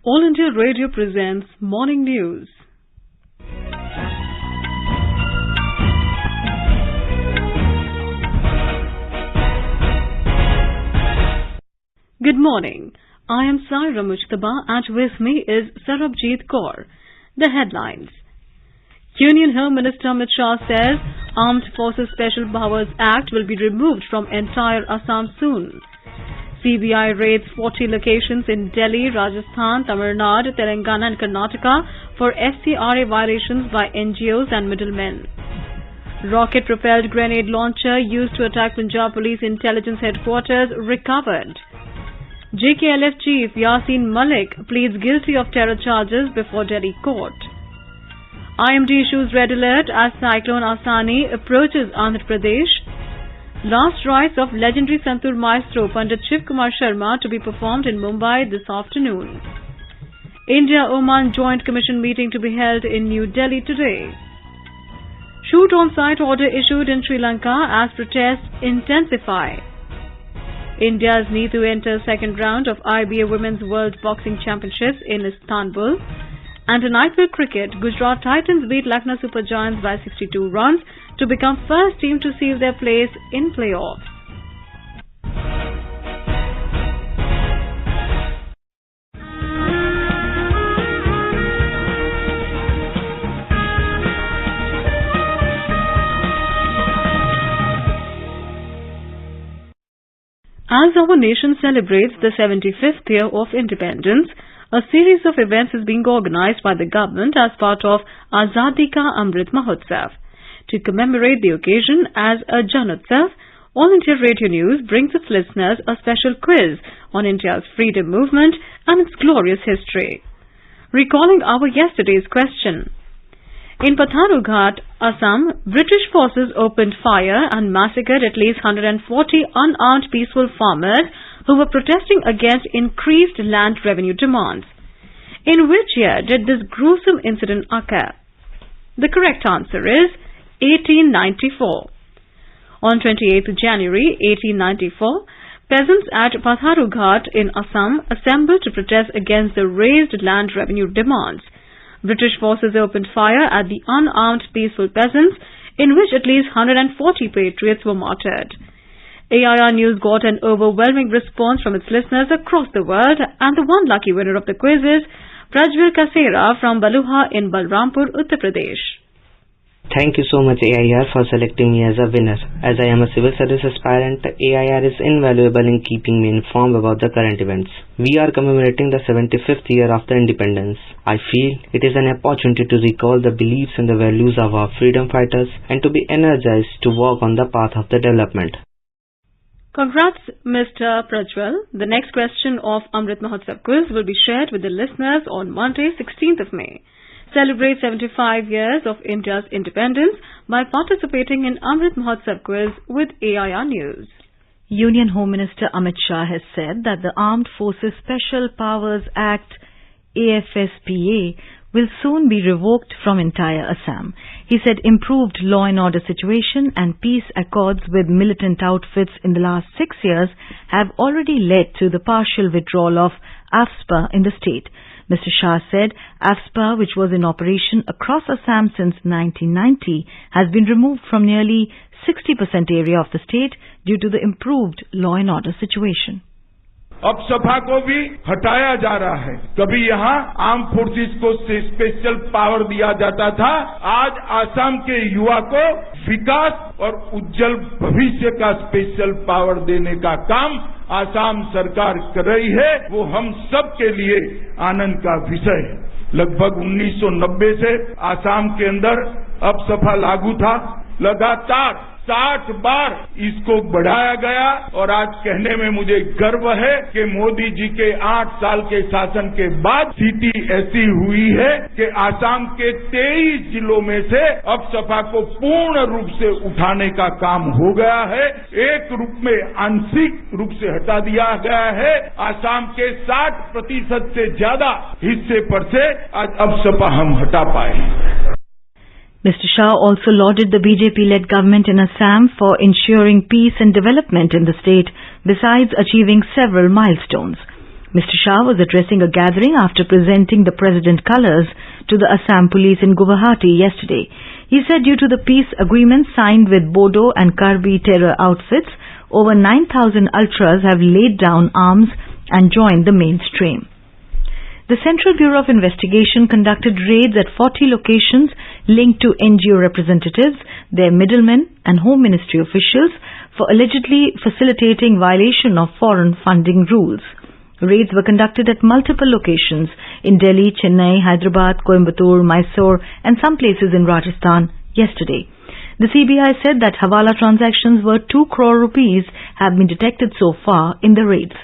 All India Radio presents Morning News. Good morning. I am Saira Mujtaba and with me is Sarabjit Kaur. The headlines. Union Home Minister Amit Shah says Armed Forces Special Powers Act will be removed from entire Assam soon. CBI raids 40 locations in Delhi, Rajasthan, Tamil Nadu, Telangana and Karnataka for FCRA violations by NGOs and middlemen. Rocket-propelled grenade launcher used to attack Punjab Police Intelligence Headquarters recovered. JKLF Chief Yasin Malik pleads guilty of terror charges before Delhi court. IMD issues red alert as Cyclone Asani approaches Andhra Pradesh. Last rites of legendary Santur maestro Pandit Shiv Kumar Sharma to be performed in Mumbai this afternoon. India-Oman Joint Commission meeting to be held in New Delhi today. Shoot-on-sight order issued in Sri Lanka as protests intensify. India's need to enter second round of IBA Women's World Boxing Championships in Istanbul. And in IPL cricket, Gujarat Titans beat Lucknow Super Giants by 62 runs to become first team to seal their place in playoffs. As our nation celebrates the 75th year of independence, a series of events is being organized by the government as part of Azadi Ka Amrit Mahotsav. To commemorate the occasion as a Janotsav, All India Radio News brings its listeners a special quiz on India's freedom movement and its glorious history. Recalling our yesterday's question. In Patharughat, Assam, British forces opened fire and massacred at least 140 unarmed peaceful farmers who were protesting against increased land revenue demands. In which year did this gruesome incident occur? The correct answer is 1894. On 28th January 1894, peasants at Patharughat in Assam assembled to protest against the raised land revenue demands. British forces opened fire at the unarmed peaceful peasants, in which at least 140 patriots were martyred. AIR News got an overwhelming response from its listeners across the world, and the one lucky winner of the quiz is Prajwal Kasera from Baluha in Balrampur, Uttar Pradesh. Thank you so much AIR for selecting me as a winner. As I am a civil service aspirant, AIR is invaluable in keeping me informed about the current events. We are commemorating the 75th year after independence. I feel it is an opportunity to recall the beliefs and the values of our freedom fighters and to be energized to walk on the path of the development. Congrats, Mr. Prajwal. The next question of Amrit Mahotsav quiz will be shared with the listeners on Monday, 16th of May. Celebrate 75 years of India's independence by participating in Amrit Mahotsav quiz with AIR News. Union Home Minister Amit Shah has said that the Armed Forces Special Powers Act AFSPA will soon be revoked from entire Assam. He said improved law and order situation and peace accords with militant outfits in the last 6 years have already led to the partial withdrawal of AFSPA in the state. Mr. Shah said AFSPA, which was in operation across Assam since 1990, has been removed from nearly 60% area of the state due to the improved law and order situation. अब सपा को भी हटाया जा रहा है. कभी यहाँ arm forces को स्पेशल पावर दिया जाता था. आज आसाम के युवा को विकास और उज्जवल भविष्य का स्पेशल पावर देने का काम आसाम सरकार कर रही है. वो हम सब के लिए आनंद का विषय है. लगभग 1990 से आसाम के अंदर अब सपा लागू था. लगातार 60 बार इसको बढ़ाया गया और आज कहने में मुझे गर्व है कि मोदी जी के 8 साल के शासन के बाद स्थिति ऐसी हुई है कि आसाम के 23 जिलों में से अब सपा को पूर्ण रूप से उठाने का काम हो गया है. एक रूप में आंशिक रूप से हटा दिया गया है. आसाम के 60% से ज्यादा हिस्से पर से आज अब सपा हम हटा पाए. Mr. Shah also lauded the BJP-led government in Assam for ensuring peace and development in the state, besides achieving several milestones. Mr. Shah was addressing a gathering after presenting the president colours to the Assam police in Guwahati yesterday. He said due to the peace agreement signed with Bodo and Karbi terror outfits, over 9,000 ultras have laid down arms and joined the mainstream. The Central Bureau of Investigation conducted raids at 40 locations linked to NGO representatives, their middlemen and Home Ministry officials for allegedly facilitating violation of foreign funding rules. Raids were conducted at multiple locations in Delhi, Chennai, Hyderabad, Coimbatore, Mysore and some places in Rajasthan yesterday. The CBI said that Hawala transactions worth 2 crore rupees have been detected so far in the raids.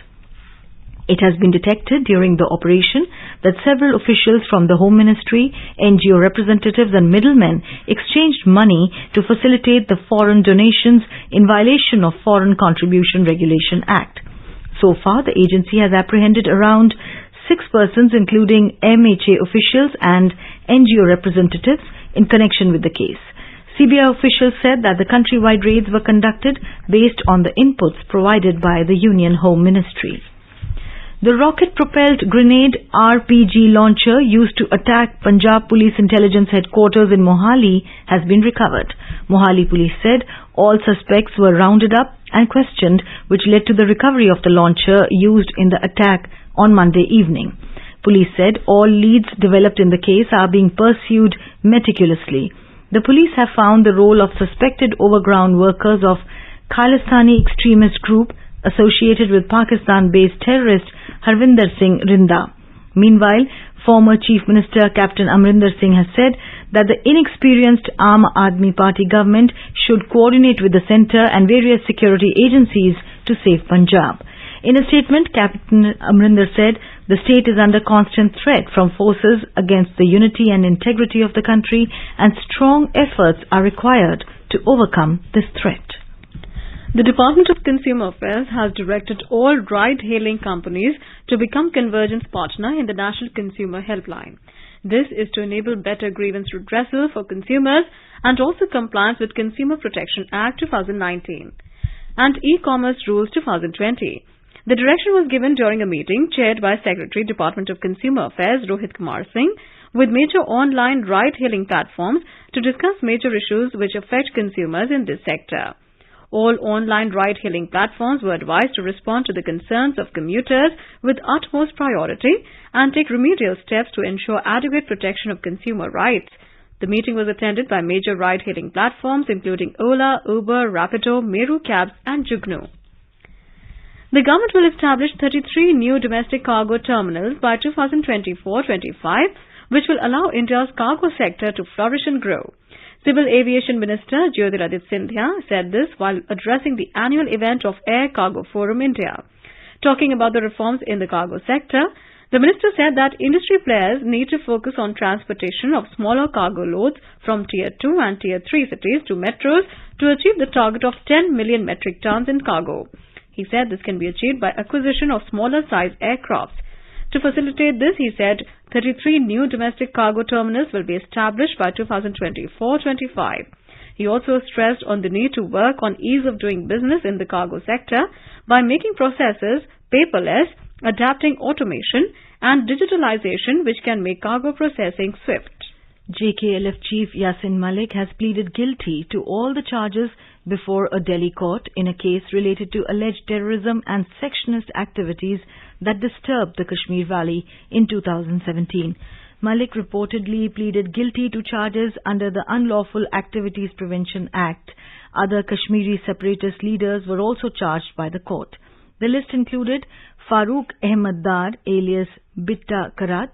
It has been detected during the operation that several officials from the Home Ministry, NGO representatives and middlemen exchanged money to facilitate the foreign donations in violation of Foreign Contribution Regulation Act. So far, the agency has apprehended around 6 persons including MHA officials and NGO representatives in connection with the case. CBI officials said that the countrywide raids were conducted based on the inputs provided by the Union Home Ministry. The rocket-propelled grenade RPG launcher used to attack Punjab Police Intelligence Headquarters in Mohali has been recovered. Mohali Police said all suspects were rounded up and questioned, which led to the recovery of the launcher used in the attack on Monday evening. Police said all leads developed in the case are being pursued meticulously. The police have found the role of suspected overground workers of Khalistani extremist group associated with Pakistan-based terrorist Harvinder Singh Rinda. Meanwhile, former Chief Minister Captain Amrinder Singh has said that the inexperienced Aam Aadmi Party government should coordinate with the centre and various security agencies to save Punjab. In a statement, Captain Amrinder said the state is under constant threat from forces against the unity and integrity of the country and strong efforts are required to overcome this threat. The Department of Consumer Affairs has directed all ride-hailing companies to become convergence partner in the National Consumer Helpline. This is to enable better grievance redressal for consumers and also compliance with Consumer Protection Act 2019 and E-Commerce Rules 2020. The direction was given during a meeting chaired by Secretary, Department of Consumer Affairs Rohit Kumar Singh with major online ride-hailing platforms to discuss major issues which affect consumers in this sector. All online ride-hailing platforms were advised to respond to the concerns of commuters with utmost priority and take remedial steps to ensure adequate protection of consumer rights. The meeting was attended by major ride-hailing platforms including Ola, Uber, Rapido, Meru Cabs and Jugnu. The government will establish 33 new domestic cargo terminals by 2024-25, which will allow India's cargo sector to flourish and grow. Civil Aviation Minister Jyotiraditya Scindia said this while addressing the annual event of Air Cargo Forum India. Talking about the reforms in the cargo sector, the minister said that industry players need to focus on transportation of smaller cargo loads from Tier 2 and Tier 3 cities to metros to achieve the target of 10 million metric tons in cargo. He said this can be achieved by acquisition of smaller size aircrafts. To facilitate this, he said 33 new domestic cargo terminals will be established by 2024-25. He also stressed on the need to work on ease of doing business in the cargo sector by making processes paperless, adapting automation and digitalization which can make cargo processing swift. JKLF Chief Yasin Malik has pleaded guilty to all the charges before a Delhi court in a case related to alleged terrorism and sectionist activities that disturbed the Kashmir Valley in 2017. Malik reportedly pleaded guilty to charges under the Unlawful Activities Prevention Act. Other Kashmiri separatist leaders were also charged by the court. The list included Farooq Ahmad Dar alias Bitta Karat,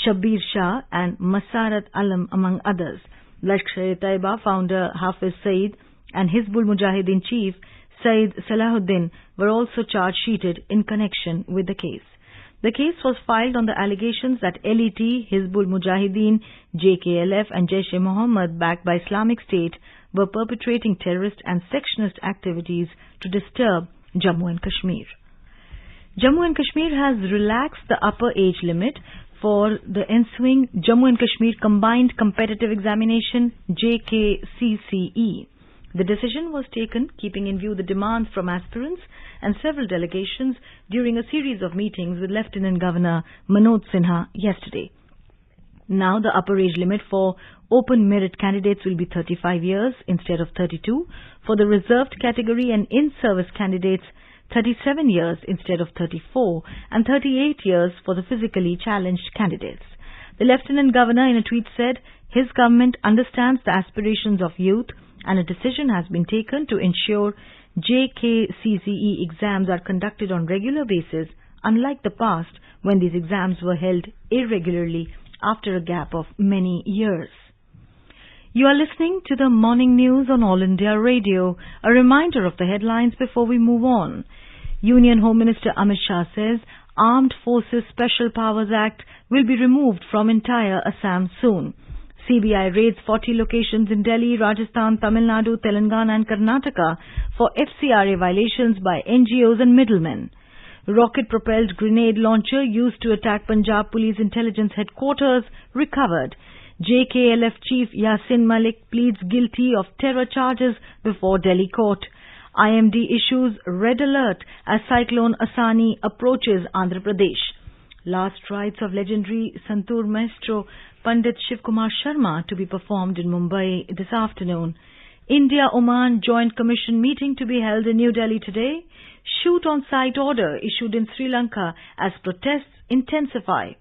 Shabbir Shah and Masarat Alam among others. Lashkar-e-Taiba founder Hafiz Saeed and Hizbul Mujahideen chief Saeed Salahuddin were also charge-sheeted in connection with the case. The case was filed on the allegations that LET, Hizbul Mujahideen, JKLF and Jaish-e-Mohammed backed by Islamic State were perpetrating terrorist and sectionist activities to disturb Jammu and Kashmir. Jammu and Kashmir has relaxed the upper age limit for the ensuing Jammu and Kashmir Combined Competitive Examination JKCCE. The decision was taken keeping in view the demands from aspirants and several delegations during a series of meetings with Lieutenant Governor Manoj Sinha yesterday. Now the upper age limit for open merit candidates will be 35 years instead of 32, for the reserved category and in-service candidates 37 years instead of 34, and 38 years for the physically challenged candidates. The Lieutenant Governor in a tweet said his government understands the aspirations of youth and a decision has been taken to ensure JKCCE exams are conducted on regular basis, unlike the past when these exams were held irregularly after a gap of many years. You are listening to the morning news on All India Radio. A reminder of the headlines before we move on. Union Home Minister Amit Shah says Armed Forces Special Powers Act will be removed from entire Assam soon. CBI raids 40 locations in Delhi, Rajasthan, Tamil Nadu, Telangana and Karnataka for FCRA violations by NGOs and middlemen. Rocket-propelled grenade launcher used to attack Punjab Police Intelligence Headquarters recovered. JKLF Chief Yasin Malik pleads guilty of terror charges before Delhi court. IMD issues red alert as cyclone Asani approaches Andhra Pradesh. Last rites of legendary Santoor maestro Pandit Shiv Kumar Sharma to be performed in Mumbai this afternoon. India-Oman Joint Commission meeting to be held in New Delhi today. Shoot-on-sight order issued in Sri Lanka as protests intensify.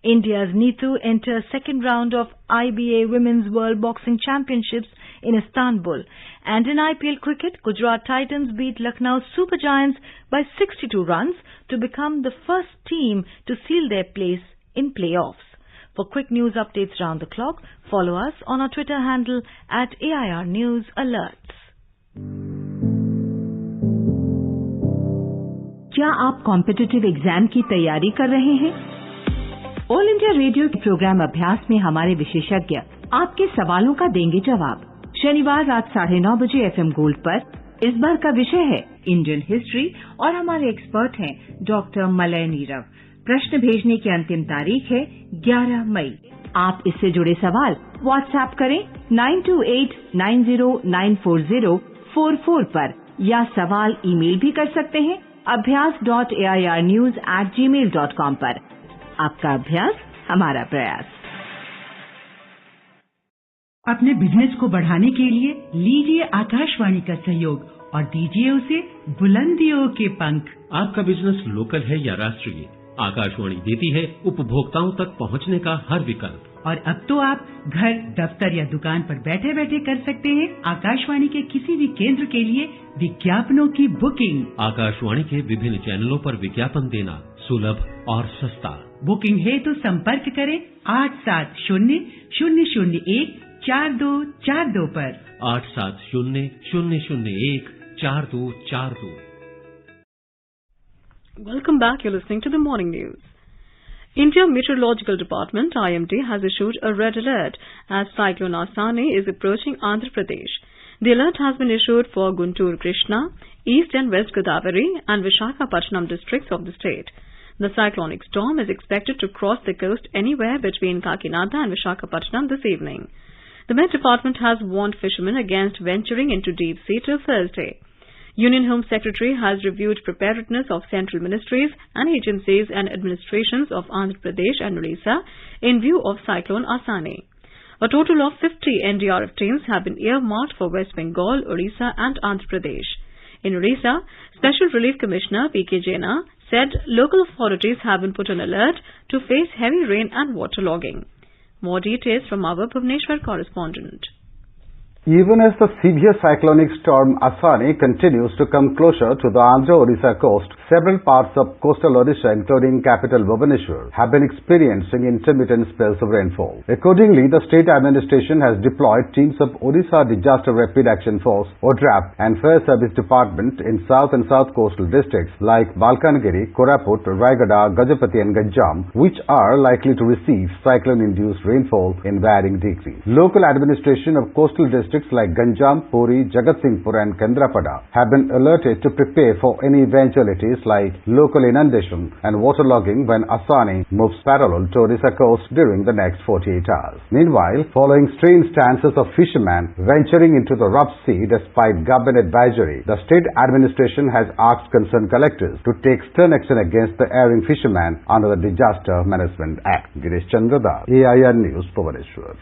India's Neetu enters second round of IBA Women's World Boxing Championships in Istanbul. And in IPL cricket, Gujarat Titans beat Lucknow Super Giants by 62 runs to become the first team to seal their place in playoffs. For quick news updates round the clock, follow us on our Twitter handle @AIR News Alerts. क्या आप competitive exam की तैयारी कर रहे हैं? All India radio के programme अभ्यास में हमारे विशेषज्ञ आपके सवालों का देंगे जवाब। शनिवार रात 9:30 बजे FM गोल्ड पर। इस बार का विषय है इंडियन हिस्ट्री और हमारे एक्सपर्ट हैं डॉक्टर मलय नीरव। प्रश्न भेजने की अंतिम तारीख है 11 मई। आप इससे जुड़े सवाल व्हाट्सएप करें 9289094044 पर या सवाल ईमेल भी कर सकते हैं abhyas.airnews@gmail.com पर। आपका अभ्यास हमारा प्रयास। अपने बिजनेस को बढ़ाने के लिए लीजिए आकाशवाणी का सहयोग और दीजिए उसे बुलंदियों के पंख। आपका बिजनेस लोकल है या राष्ट्रीय, आकाशवाणी देती है उपभोक्ताओं तक पहुंचने का हर विकल्प। और अब तो आप घर, दफ्तर या दुकान पर बैठे बैठे कर सकते हैं आकाशवाणी के किसी भी केंद्र के लिए विज्ञापनों की बुकिंग। आकाशवाणी के विभिन्न चैनलों पर विज्ञापन देना सुलभ और सस्ता। बुकिंग है तो संपर्क करें 8700014242 पर। 8700014242। Welcome back. You're listening to the morning news. India Meteorological Department IMD has issued a red alert as cyclone Asani is approaching Andhra Pradesh. The alert has been issued for Guntur Krishna, East and West Godavari and Visakhapatnam districts of the state. The cyclonic storm is expected to cross the coast anywhere between Kakinada and Visakhapatnam this evening. The Met Department has warned fishermen against venturing into deep sea till Thursday. Union Home Secretary has reviewed preparedness of central ministries and agencies and administrations of Andhra Pradesh and Odisha in view of cyclone Asani. A total of 50 NDRF teams have been earmarked for West Bengal, Odisha and Andhra Pradesh. In Odisha, Special Relief Commissioner P.K. Jaina said local authorities have been put on alert to face heavy rain and waterlogging. More details from our Bhubaneswar correspondent. Even as the severe cyclonic storm Asani continues to come closer to the Andhra-Odisha coast, several parts of coastal Odisha, including capital Bhubaneswar, have been experiencing intermittent spells of rainfall. Accordingly, the state administration has deployed teams of Odisha Disaster Rapid Action Force (ODRAP) and Fire Service Department in south and south coastal districts like Balkangiri, Koraput, Raigada, Gajapati and Ganjam, which are likely to receive cyclone-induced rainfall in varying degrees. Local administration of coastal districts districts like Ganjam, Puri, Jagatsinghpur and Kendrapada have been alerted to prepare for any eventualities like local inundation and waterlogging when Asani moves parallel to Odisha coast during the next 48 hours. Meanwhile, following strange stances of fishermen venturing into the rough sea despite government advisory, the state administration has asked concerned collectors to take stern action against the erring fishermen under the Disaster Management Act. Girish Chandrada, AIR News, Bhubaneswar.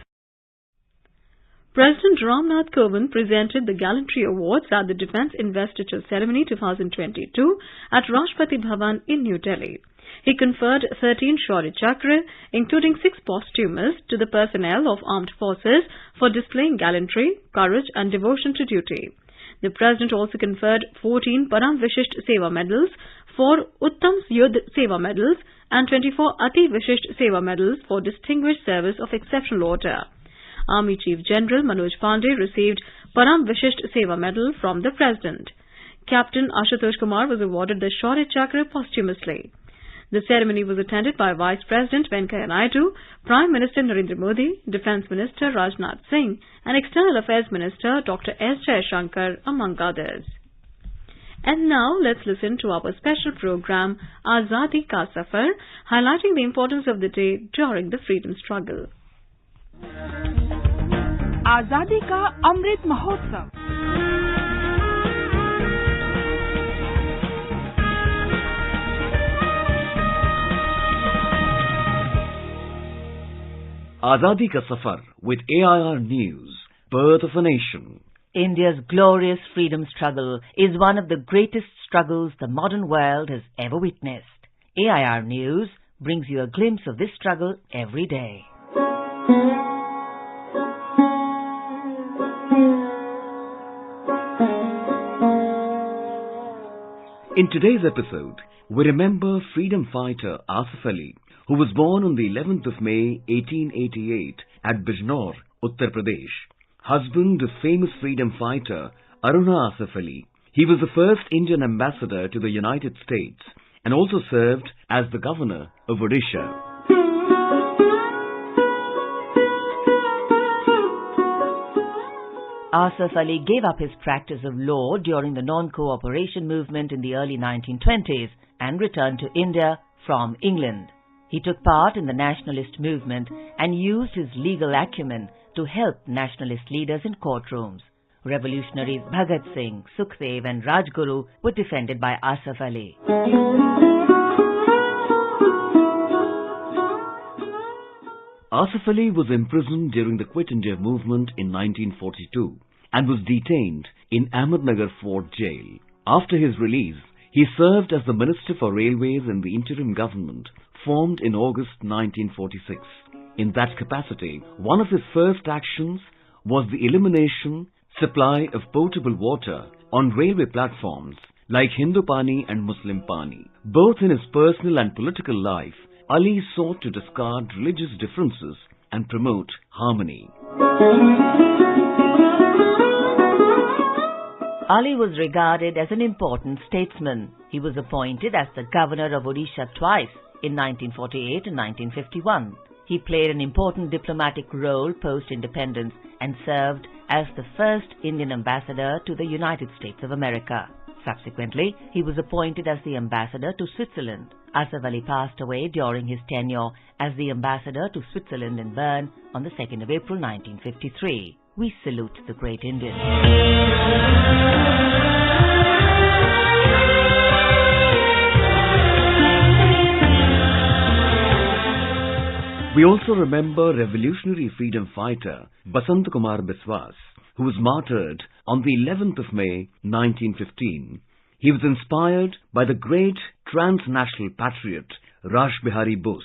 President Ramnath Kovind presented the Gallantry Awards at the Defence Investiture Ceremony 2022 at Rashtrapati Bhavan in New Delhi. He conferred 13 Shaurya Chakra, including 6 posthumous, to the personnel of armed forces for displaying gallantry, courage and devotion to duty. The President also conferred 14 Param Vishisht Seva medals, 4 Uttam Yudh Seva medals and 24 Ati Vishisht Seva medals for distinguished service of exceptional order. Army Chief General Manoj Pandey received Param Vishisht Seva medal from the President. Captain Ashutosh Kumar was awarded the Shaurya Chakra posthumously. The ceremony was attended by Vice President Venkaiah Naidu, Prime Minister Narendra Modi, Defence Minister Rajnath Singh and External Affairs Minister Dr. S. Jayashankar, among others. And now let's listen to our special program Azadi Ka Safar, highlighting the importance of the day during the freedom struggle. Azadi Ka Amrit Mahotsav. Azadi Ka Safar with AIR News, Birth of a Nation. India's glorious freedom struggle is one of the greatest struggles the modern world has ever witnessed. AIR News brings you a glimpse of this struggle every day. In today's episode, we remember freedom fighter Asafeli, who was born on the 11th of May 1888 at Bijnor, Uttar Pradesh. Husband of famous freedom fighter Arun Asafeli, he was the first Indian ambassador to the United States and also served as the governor of Odisha. Asafeli gave up his practice of law during the non-cooperation movement in the early 1920s and returned to India from England. He took part in the nationalist movement and used his legal acumen to help nationalist leaders in courtrooms. Revolutionaries Bhagat Singh, Sukhdev and Rajguru were defended by Asafeli. Asafeli was imprisoned during the Quit India movement in 1942 and was detained in Ahmednagar Fort Jail. After his release, he served as the Minister for Railways in the interim government formed in August 1946. In that capacity, one of his first actions was the elimination supply of potable water on railway platforms like Hindu Pani and Muslim Pani. Both in his personal and political life, Ali sought to discard religious differences and promote harmony. Ali was regarded as an important statesman. He was appointed as the governor of Odisha twice, in 1948 and 1951. He played an important diplomatic role post-independence and served as the first Indian ambassador to the United States of America. Subsequently, he was appointed as the ambassador to Switzerland. Asafeli passed away during his tenure as the ambassador to Switzerland in Bern on the 2nd of April 1953. We salute the great Indian. We also remember revolutionary freedom fighter Basant Kumar Biswas, who was martyred on the 11th of May 1915. He was inspired by the great transnational patriot Rash Bihari Bose.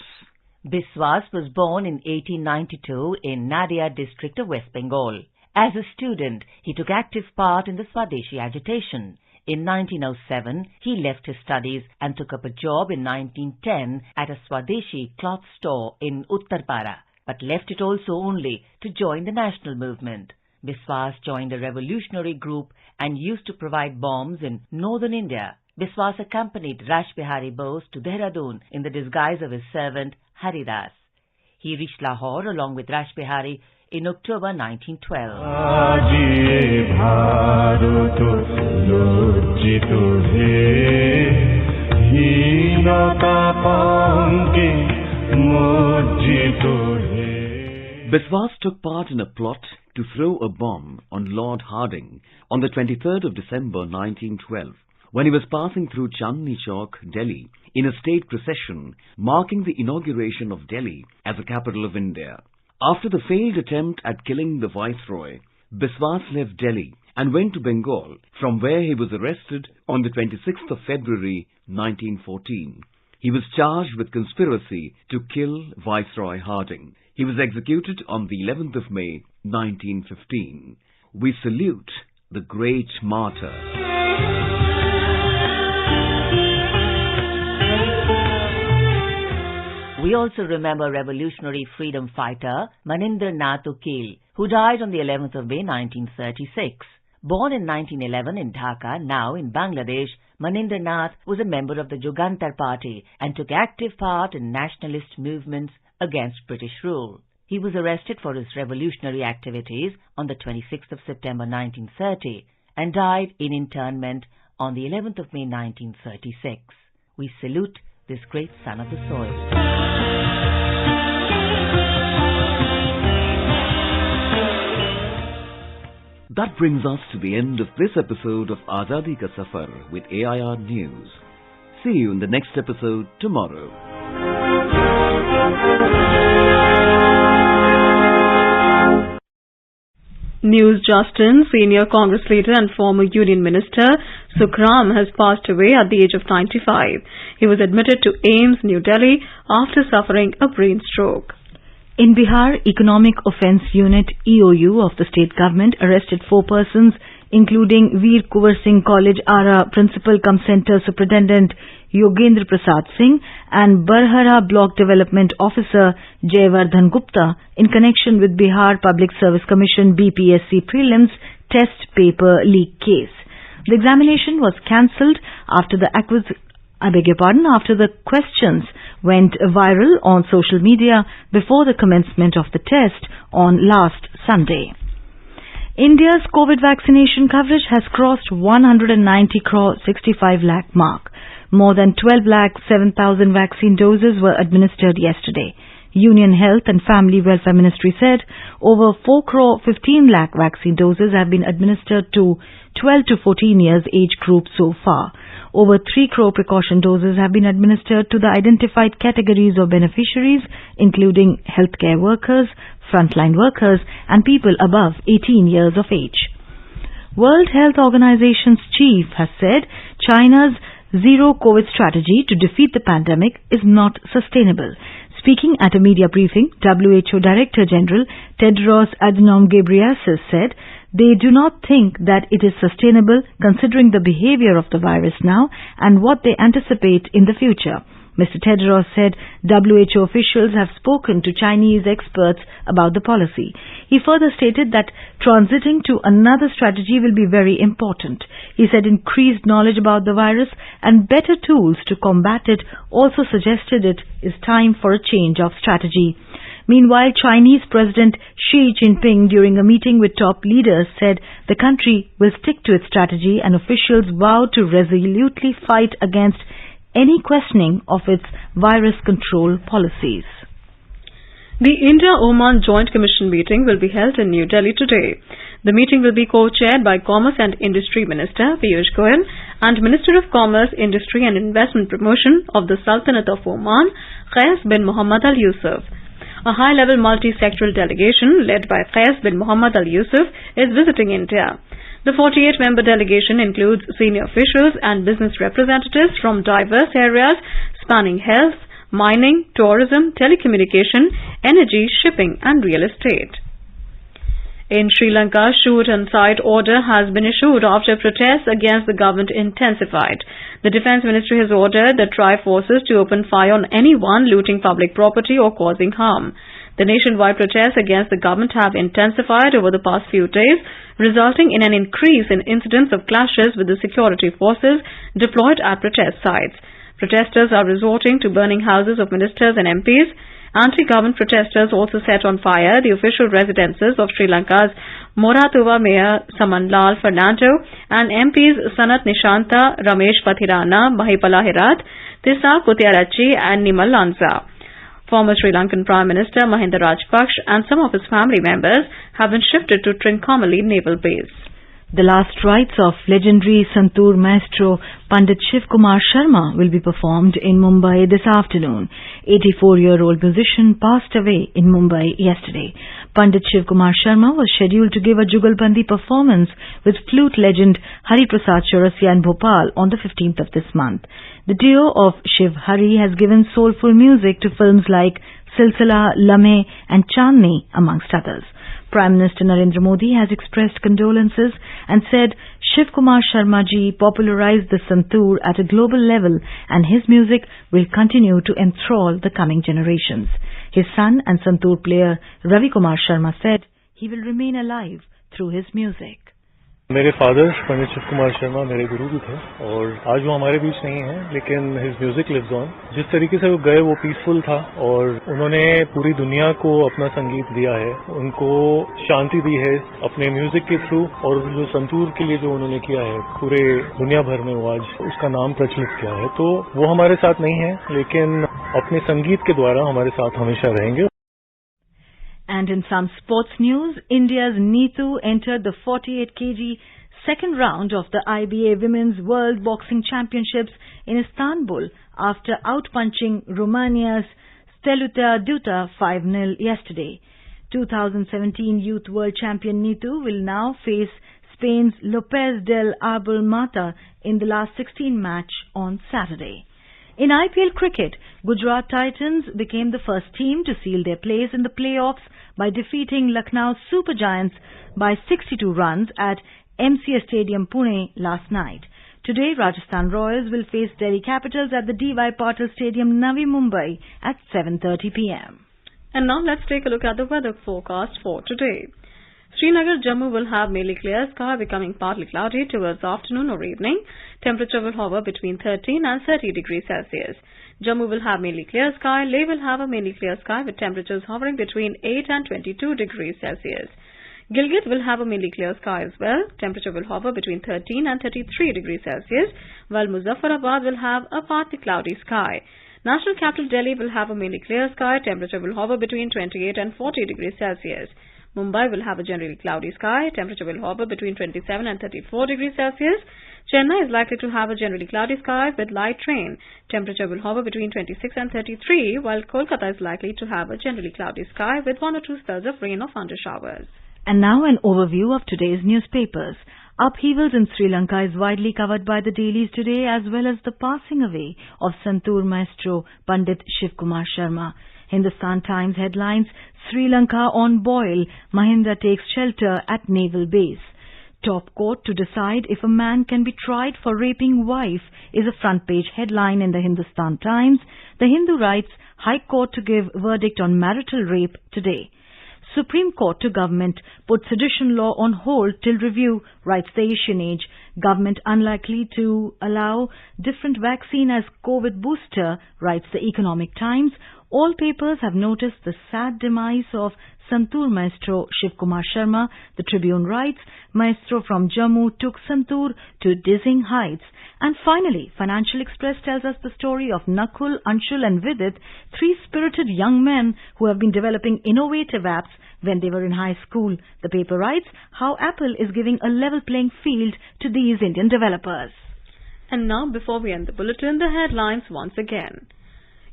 Biswas was born in 1892 in Nadia district of West Bengal. As a student, he took active part in the Swadeshi agitation. In 1907, he left his studies and took up a job in 1910 at a Swadeshi cloth store in Uttarpara, but left it also only to join the national movement. Biswas joined a revolutionary group and used to provide bombs in northern India. Biswas accompanied Rash Bihari Bose to Dehradun in the disguise of his servant Haridas. He reached Lahore along with Rash Bihari in October 1912. Biswas took part in a plot to throw a bomb on Lord Hardinge on the 23rd of December 1912 when he was passing through Chandni Chowk, Delhi, in a state procession marking the inauguration of Delhi as the capital of India. After the failed attempt at killing the Viceroy, Biswas left Delhi and went to Bengal, from where he was arrested on the 26th of February 1914. He was charged with conspiracy to kill Viceroy Hardinge. He was executed on the 11th of May 1915. We salute the great martyr. We also remember revolutionary freedom fighter Manindranath Ukil, who died on the 11th of May 1936. Born in 1911 in Dhaka, now in Bangladesh, Manindranath was a member of the Jugantar Party and took active part in nationalist movements against British rule. He was arrested for his revolutionary activities on the 26th of September 1930 and died in internment on the 11th of May 1936. We salute this great son of the soil. That brings us to the end of this episode of Azadi Ka Safar with AIR News. See you in the next episode tomorrow. News just in, senior Congress leader and former Union Minister Sukhram has passed away at the age of 95. He was admitted to AIIMS, New Delhi after suffering a brain stroke. In Bihar, Economic Offence Unit EOU of the state government arrested 4 persons, including Veer Kuvar Singh College Ara Principal cum Center Superintendent Yogendra Prasad Singh and Barhara Block Development Officer Jayavardhan Gupta in connection with Bihar Public Service Commission BPSC Prelims test paper leak case. The examination was cancelled after the questions went viral on social media before the commencement of the test on last Sunday. India's COVID vaccination coverage has crossed 190 crore 65 lakh mark. More than 12 lakh 7,000 vaccine doses were administered yesterday. Union Health and Family Welfare Ministry said over 4 crore 15 lakh vaccine doses have been administered to 12 to 14 years age group so far. Over 3 crore precaution doses have been administered to the identified categories of beneficiaries, including healthcare workers, frontline workers, and people above 18 years of age. World Health Organization's chief has said China's zero COVID strategy to defeat the pandemic is not sustainable. Speaking at a media briefing, WHO Director General Tedros Adhanom Ghebreyesus said they do not think that it is sustainable considering the behavior of the virus now and what they anticipate in the future. Mr. Tedros said WHO officials have spoken to Chinese experts about the policy. He further stated that transiting to another strategy will be very important. He said increased knowledge about the virus and better tools to combat it also suggested it is time for a change of strategy. Meanwhile, Chinese President Xi Jinping, during a meeting with top leaders, said the country will stick to its strategy and officials vow to resolutely fight against any questioning of its virus control policies. The India-Oman Joint Commission meeting will be held in New Delhi today. The meeting will be co-chaired by Commerce and Industry Minister Piyush Goyal and Minister of Commerce, Industry and Investment Promotion of the Sultanate of Oman, Qais bin Muhammad Al Yusuf. A high-level multi-sectoral delegation led by Qais bin Muhammad Al Yusuf is visiting India. The 48-member delegation includes senior officials and business representatives from diverse areas spanning health, mining, tourism, telecommunication, energy, shipping and real estate. In Sri Lanka, shoot-on-sight order has been issued after protests against the government intensified. The Defence Ministry has ordered the tri-forces to open fire on anyone looting public property or causing harm. The nationwide protests against the government have intensified over the past few days, resulting in an increase in incidents of clashes with the security forces deployed at protest sites. Protesters are resorting to burning houses of ministers and MPs. Anti-government protesters also set on fire the official residences of Sri Lanka's Moratuva Mayor Samanlal Fernando and MPs Sanat Nishanta, Ramesh Pathirana, Mahipala Herath, Tissa Kutiarachi and Nimal Lanza. Former Sri Lankan Prime Minister Mahinda Rajapaksa and some of his family members have been shifted to Trincomalee Naval Base. The last rites of legendary Santoor maestro Pandit Shiv Kumar Sharma will be performed in Mumbai this afternoon. 84-year-old musician passed away in Mumbai yesterday. Pandit Shiv Kumar Sharma was scheduled to give a Jugalbandi performance with flute legend Hari Prasad Chaurasia in Bhopal on the 15th of this month. The duo of Shiv Hari has given soulful music to films like Silsila, Lamhe and Chandni, amongst others. Prime Minister Narendra Modi has expressed condolences and said Shiv Kumar Sharma ji popularized the Santoor at a global level and his music will continue to enthrall the coming generations. His son and Santoor player Ravi Kumar Sharma said he will remain alive through his music. मेरे father पंडित शिव कुमार शर्मा मेरे गुरु भी थे और आज वो हमारे बीच नहीं है, लेकिन हिज म्यूजिक लिव्स ऑन. जिस तरीके से वो गए वो पीसफुल था और उन्होंने पूरी दुनिया को अपना संगीत दिया है, उनको शांति दी है अपने म्यूजिक के थ्रू, और जो संतूर के लिए जो उन्होंने किया है पूरे दुनिया भर में वो आज उसका नाम प्रचलित किया है. तो वो हमारे साथ नहीं है, लेकिन अपने संगीत के द्वारा हमारे साथ हमेशा रहेंगे. And in some sports news, India's Neetu entered the 48 kg second round of the IBA Women's World Boxing Championships in Istanbul after outpunching Romania's Steluta Duta 5-0 yesterday. 2017 Youth World Champion Neetu will now face Spain's Lopez del Arbol Mata in the last 16 match on Saturday. In IPL cricket, Gujarat Titans became the first team to seal their place in the playoffs by defeating Lucknow Super Giants by 62 runs at MCA Stadium, Pune last night. Today, Rajasthan Royals will face Delhi Capitals at the D.Y. Patil Stadium, Navi Mumbai at 7:30 p.m. And now let's take a look at the weather forecast for today. Srinagar, Jammu will have mainly clear sky, becoming partly cloudy towards afternoon or evening. Temperature will hover between 13 and 30 degrees Celsius. Jammu will have mainly clear sky. Leh will have a mainly clear sky with temperatures hovering between 8 and 22 degrees Celsius. Gilgit will have a mainly clear sky as well. Temperature will hover between 13 and 33 degrees Celsius, while Muzaffarabad will have a partly cloudy sky. National capital Delhi will have a mainly clear sky. Temperature will hover between 28 and 40 degrees Celsius. Mumbai will have a generally cloudy sky. Temperature will hover between 27 and 34 degrees Celsius. Chennai is likely to have a generally cloudy sky with light rain. Temperature will hover between 26 and 33, while Kolkata is likely to have a generally cloudy sky with 1 or 2 spells of rain or thunder showers. And now an overview of today's newspapers. Upheavals in Sri Lanka is widely covered by the dailies today, as well as the passing away of Santoor maestro Pandit Shiv Kumar Sharma. Hindustan Times headlines, Sri Lanka on boil, Mahinda takes shelter at naval base. Top court to decide if a man can be tried for raping wife is a front page headline in the Hindustan Times. The Hindu writes, High Court to give verdict on marital rape today. Supreme Court to government put sedition law on hold till review, writes the Asian Age. Government unlikely to allow different vaccine as COVID booster, writes the Economic Times. All papers have noticed the sad demise of Santoor maestro Shiv Kumar Sharma. The Tribune writes, Maestro from Jammu took Santoor to dizzying heights. And finally, Financial Express tells us the story of Nakul, Anshul and Vidit, 3 spirited young men who have been developing innovative apps when they were in high school. The paper writes how Apple is giving a level playing field to these Indian developers. And now, before we end the bulletin, the headlines once again.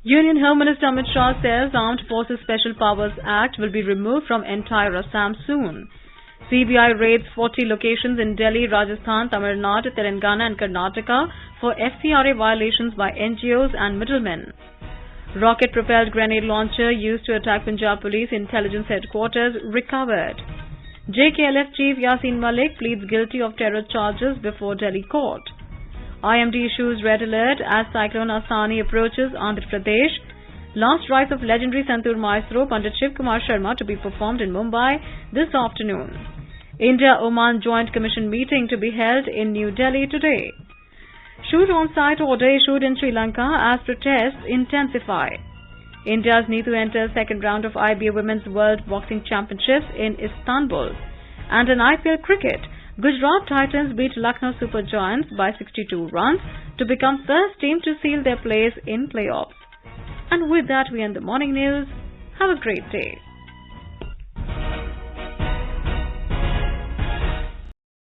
Union Home Minister Amit Shah says Armed Forces Special Powers Act will be removed from entire Assam soon. CBI raids 40 locations in Delhi, Rajasthan, Tamil Nadu, Telangana and Karnataka for FCRA violations by NGOs and middlemen. Rocket-propelled grenade launcher used to attack Punjab Police Intelligence Headquarters recovered. JKLF Chief Yasin Malik pleads guilty of terror charges before Delhi court. IMD issues red alert as Cyclone Asani approaches Andhra Pradesh. Last rites of legendary Santoor maestro Pandit Shiv Kumar Sharma to be performed in Mumbai this afternoon. India-Oman Joint Commission meeting to be held in New Delhi today. Shoot on-site order issued in Sri Lanka as protests intensify. India's Neetu enters second round of IBA Women's World Boxing Championships in Istanbul. And in IPL cricket, Gujarat Titans beat Lucknow Super Giants by 62 runs to become first team to seal their place in playoffs. And with that, we end the morning news. Have a great day.